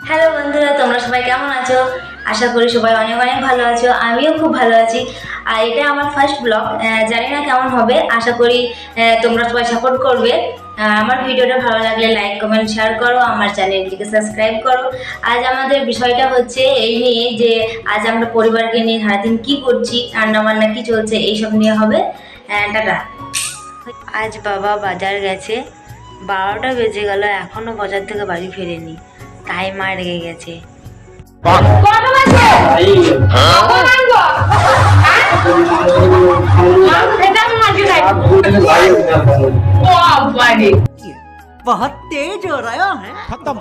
Hello বন্ধুরা, তোমরা সবাই কেমন আছো? আশা করি সবাই অনেক অনেক ভালো আছো। আমিও খুব ভালো আছি। আর এটা আমার ফার্স্ট ব্লগ, জানি না কেমন হবে। আশা করি তোমরা সবাই সাপোর্ট করবে। আমার ভিডিওটা ভালো লাগলে লাইক কমেন্ট শেয়ার করো, আমার চ্যানেলটিকে সাবস্ক্রাইব করো। আজ আমাদের বিষয়টা হচ্ছে এই নিয়ে যে আজ আমরা পরিবারকে নিয়ে সারাদিন কী করছি, রান্নাবান্না কী চলছে, এইসব নিয়ে হবে। টাটা। আজ বাবা বাজার গেছে, 12টা বেজে গেল, এখনো বাজার থেকে বাড়ি ফেরেনি, তাই মা রেগে গেছে। बहुत तेज हो रहा है। खत्म।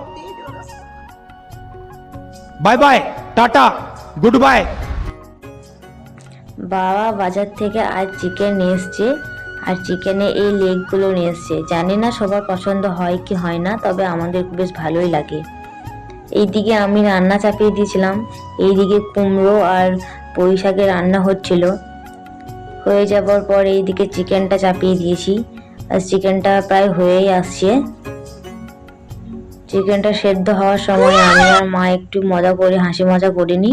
Bye bye, tata, good bye. বাবা বাজার থেকে আজ চিকেন নিয়ে এসছে, আর চিকেনে এই লেগগুলো নিয়ে এসছে। জানি না সবার পছন্দ হয় কি হয় না, তবে আমাদের বেশ ভালোই লাগে। এইদিকে আমি রান্না চাপিয়ে দিয়েছিলাম, এইদিকে কুমড়ো আর পুঁই শাকের রান্না হচ্ছিল। হয়ে যাবার পর এইদিকে চিকেনটা চাপিয়ে দিয়েছি, আর চিকেনটা প্রায় হয়েই আসছে। চিকেনটা সেদ্ধ হওয়ার সময় আমি আর মা একটু মজা করে হাসি মজা করিনি।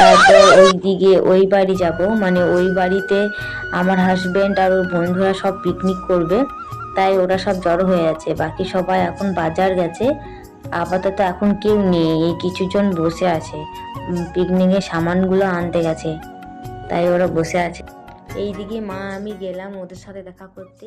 তারপর ওইদিকে ওই বাড়ি যাব, মানে ওই বাড়িতে আমার হাজবেন্ড আর ওর বন্ধুরা সব পিকনিক করবে, তাই ওরা সব জড়ো হয়ে আছে। বাকি সবাই এখন বাজার গেছে, আপাতত এখন কেউ নেই, এই কিছুজন বসে আছে, পিকনিকের সামানগুলো আনতে গেছে, তাই ওরা বসে আছে। এইদিকে মা আমি গেলাম ওদের সাথে দেখা করতে।